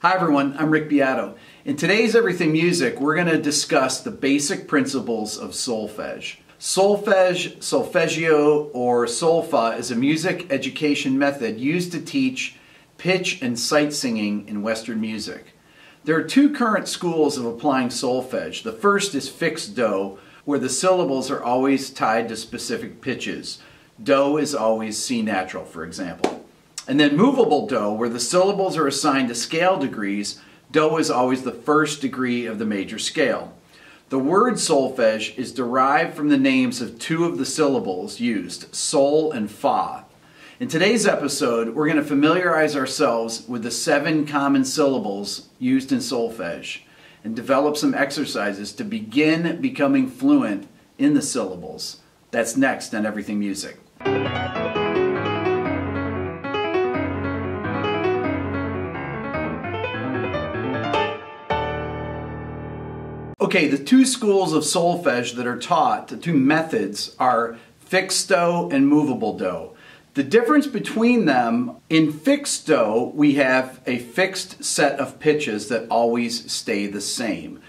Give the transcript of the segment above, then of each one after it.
Hi everyone, I'm Rick Beato. In today's Everything Music, we're going to discuss the basic principles of solfege. Solfege, solfeggio, or solfa is a music education method used to teach pitch and sight singing in Western music. There are two current schools of applying solfege. The first is Fixed Do, where the syllables are always tied to specific pitches. Do is always C natural, for example. And then Movable Do, where the syllables are assigned to scale degrees. Do is always the first degree of the major scale. The word solfege is derived from the names of two of the syllables used, sol and fa. In today's episode, we're going to familiarize ourselves with the 7 common syllables used in solfege and develop some exercises to begin becoming fluent in the syllables. That's next on Everything Music. Okay, the two schools of solfege that are taught, the two methods, are Fixed Do and Movable Do. The difference between them, in Fixed Do, we have a fixed set of pitches that always stay the same.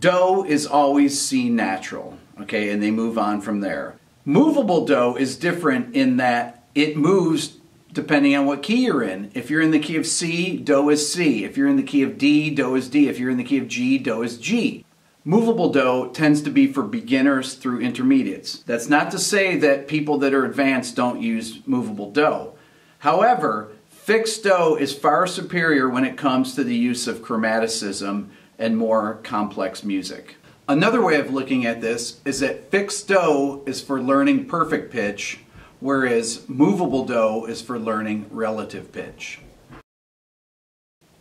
Do is always C natural, okay, and they move on from there. Movable Do is different in that it moves depending on what key you're in. If you're in the key of C, Do is C. If you're in the key of D, Do is D. If you're in the key of G, Do is G. Movable Do tends to be for beginners through intermediates. That's not to say that people that are advanced don't use Movable Do. However, Fixed Do is far superior when it comes to the use of chromaticism and more complex music. Another way of looking at this is that Fixed Do is for learning perfect pitch, whereas Movable Do is for learning relative pitch.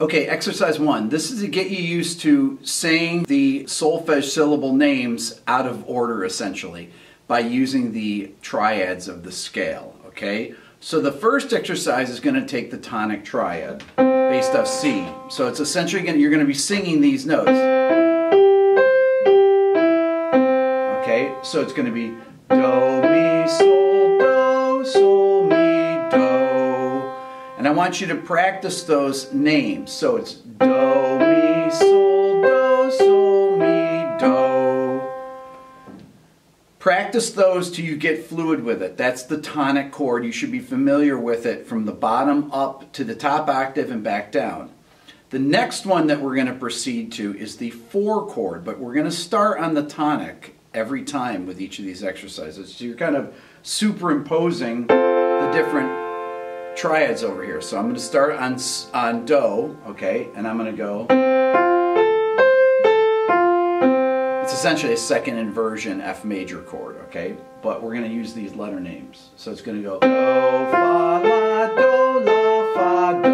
Okay, exercise 1. This is to get you used to saying the solfege syllable names out of order, essentially, by using the triads of the scale, okay? So the first exercise is going to take the tonic triad based off C. So it's essentially you're going to be singing these notes. Okay, so it's going to be do, mi, sol, do, sol, mi, do. And I want you to practice those names. So it's do, mi, sol, mi, do. Practice those till you get fluid with it. That's the tonic chord. You should be familiar with it from the bottom up to the top octave and back down. The next one that we're going to proceed to is the 4 chord, but we're going to start on the tonic every time with each of these exercises. So you're kind of superimposing the different triads over here. So I'm going to start on Do, okay, and I'm going to go. It's essentially a second inversion F major chord, okay, but we're going to use these letter names. So it's going to go do, fa, la, do, la, fa, do,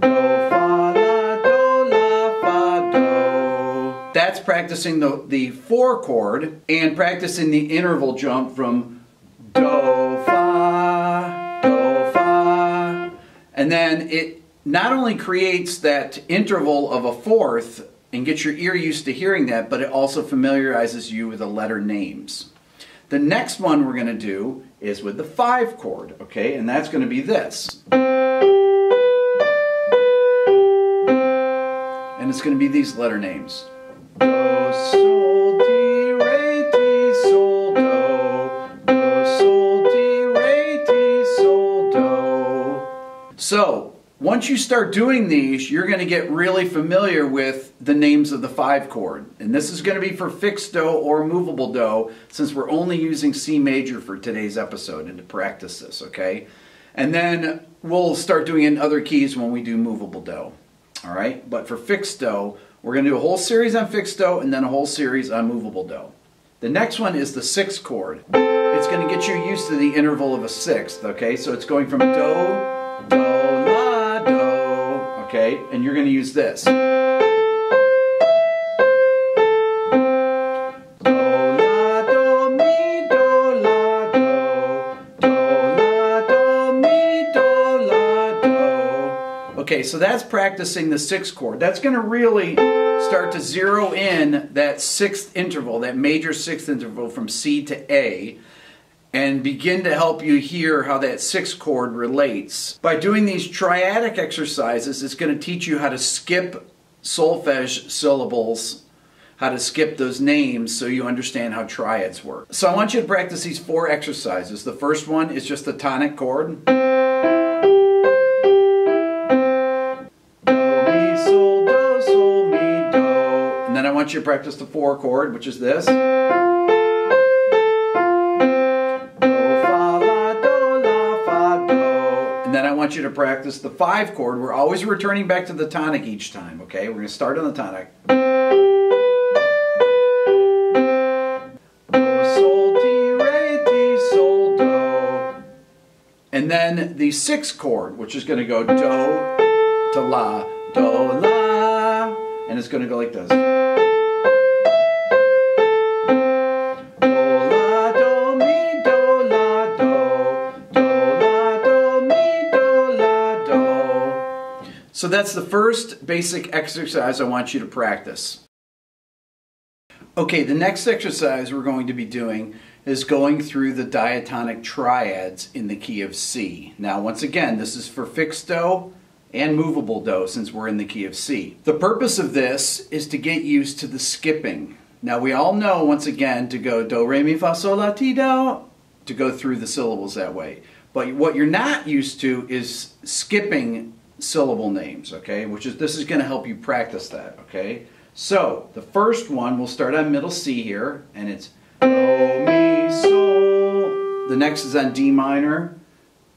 do, fa, la, do, la, fa, do. That's practicing the 4 chord and practicing the interval jump from do, fa, and then it not only creates that interval of a fourth and gets your ear used to hearing that, but it also familiarizes you with the letter names. The next one we're going to do is with the 5 chord, okay, and that's going to be this. And it's going to be these letter names. Do, sol, di, re, ti, sol, do. Do, sol, di, re, ti, sol, do. So, once you start doing these, you're going to get really familiar with the names of the 5 chord. And this is going to be for Fixed Do or Movable Do, since we're only using C major for today's episode and to practice this, okay? And then we'll start doing it in other keys when we do Movable Do. All right? But for Fixed Do, we're going to do a whole series on Fixed Do and then a whole series on Movable Do. The next one is the 6 chord. It's going to get you used to the interval of a 6th, okay? So it's going from Do, Do, La, Do, okay? And you're going to use this. Do, La, Do, Mi, Do, La, Do. Do, La, Do, Mi, Do, La, Do. Okay, so that's practicing the 6th chord. That's going to really start to zero in that 6th interval, that major 6th interval from C to A. and begin to help you hear how that 6th chord relates. By doing these triadic exercises, it's going to teach you how to skip solfege syllables, how to skip those names so you understand how triads work. So I want you to practice these 4 exercises. The first one is just the tonic chord. Do, mi, sol, mi, do. And then I want you to practice the 4 chord, which is this. And then I want you to practice the 5 chord. We're always returning back to the tonic each time, okay? We're going to start on the tonic. Do, sol, ti, re, ti, sol, do. And then the 6th chord, which is going to go do to la, do, la. And it's going to go like this. So that's the first basic exercise I want you to practice. Okay, the next exercise we're going to be doing is going through the diatonic triads in the key of C. Now, once again, this is for fixed do and movable do since we're in the key of C. The purpose of this is to get used to the skipping. Now, we all know, once again, to go do, re, mi, fa, sol, la, ti, do, to go through the syllables that way. But what you're not used to is skipping syllable names, okay? This is going to help you practice that, okay? So, the first one, we'll start on middle C here, and it's do, mi, sol. The next is on D minor,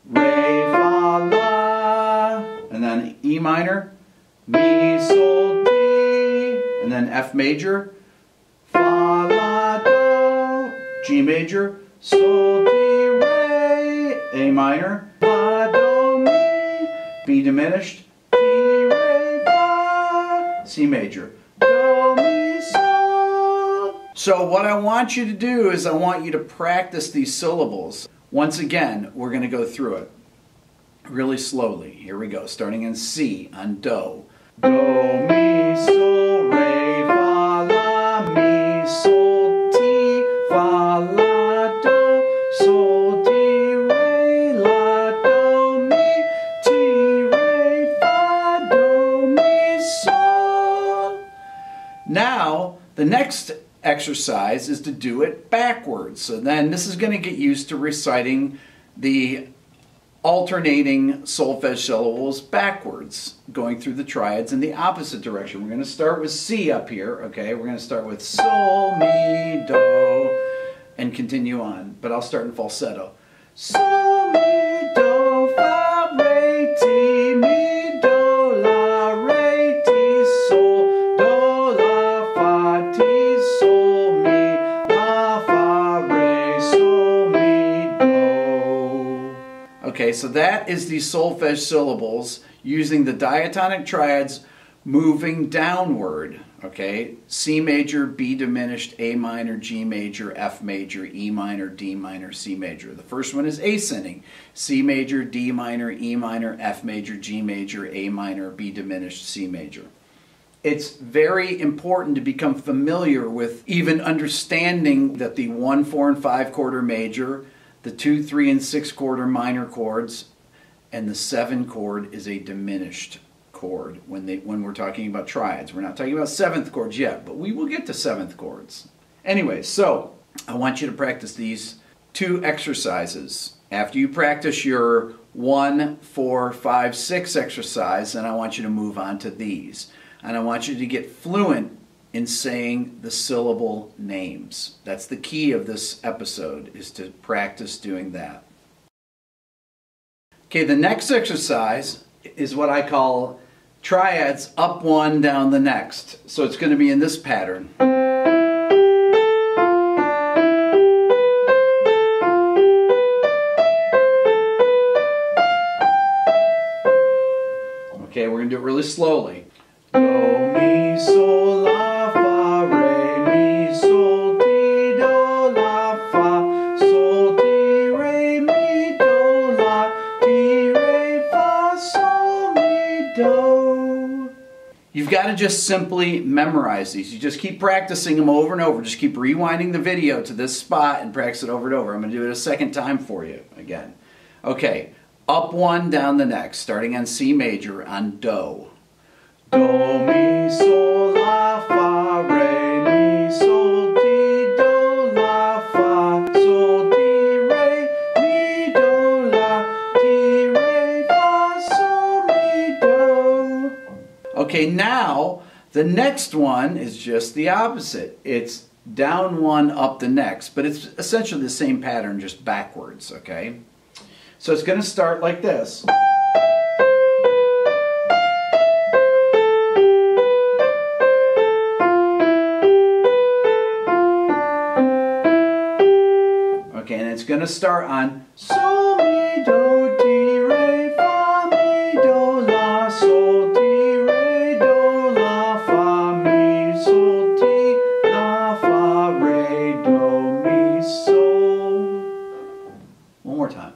re, fa, la. And then E minor, mi, sol, ti. And then F major, fa, la, do. G major, sol, ti, re. A minor, fa, do, mi. B diminished, ti, re, fa. C major, do, mi, sol. So what I want you to do is I want you to practice these syllables. Once again, we're going to go through it really slowly. Here we go, starting in C on do. Do, mi, sol, re, fa, la, mi, sol, ti, fa, la, do, sol, ti, re, la, do, mi, ti, re, fa, do, mi, sol. Now, the next exercise is to do it backwards. So then this is going to get used to reciting the alternating solfege syllables backwards, going through the triads in the opposite direction. We're going to start with C up here, okay? We're going to start with sol, mi, do, and continue on. But I'll start in falsetto. Sol, mi, do, fa, re, ti, mi, do, la, re, ti, sol, do, la, fa, ti, sol, mi, la, fa, re, sol, mi, do. Okay, so that is the solfege syllables using the diatonic triads moving downward. Okay, C major, B diminished, A minor, G major, F major, E minor, D minor, C major. The first one is ascending. C major, D minor, E minor, F major, G major, A minor, B diminished, C major. It's very important to become familiar with even understanding that the 1, 4, and 5 chord are major, the 2, 3, and 6 chord are minor chords, and the 7 chord is a diminished chord when we're talking about triads. We're not talking about 7th chords yet, but we will get to 7th chords. Anyway, so I want you to practice these 2 exercises. After you practice your 1, 4, 5, 6 exercise, then I want you to move on to these. And I want you to get fluent in saying the syllable names. That's the key of this episode, is to practice doing that. Okay, the next exercise is what I call triads up one, down the next. So it's going to be in this pattern. Okay, we're going to do it really slowly. Do, mi, sol, la, fa, re, mi, sol, ti, do, la, fa, sol, ti, re, mi, do, la, ti, re, fa, sol, mi, do. You've got to just simply memorize these. You just keep practicing them over and over. Just keep rewinding the video to this spot and practice it over and over. I'm going to do it a second time for you again. Okay, up one, down the next, starting on C major on Do. Do, mi, sol, la, fa, re, mi, sol, ti, do, la, fa, sol, ti, re, mi, do, la, ti, re, fa, sol, mi, do. Okay, now the next one is just the opposite. It's down one, up the next, but it's essentially the same pattern, just backwards, okay? So it's going to start like this. Okay, and it's going to start on Sol, Mi, Do, Ti, Re, Fa, Mi, Do, La, Sol, Ti, Re, Do, La, Fa, Mi, Sol, Ti, La, Fa, Re, Do, Mi, Sol. One more time.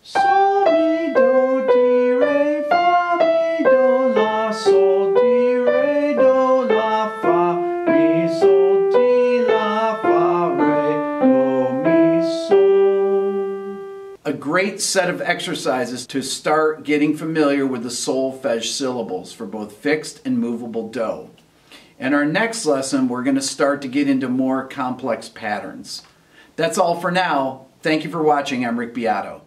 Sol, Mi, Do, Ti, Re, Fa, Mi, Do, La, Sol, Ti, Re, Do, La, Fa, Mi, Sol, Ti, La, Fa, Re, Do, Mi, Sol. A great set of exercises to start getting familiar with the solfege syllables for both fixed and movable do. In our next lesson, we're going to start to get into more complex patterns. That's all for now. Thank you for watching. I'm Beato.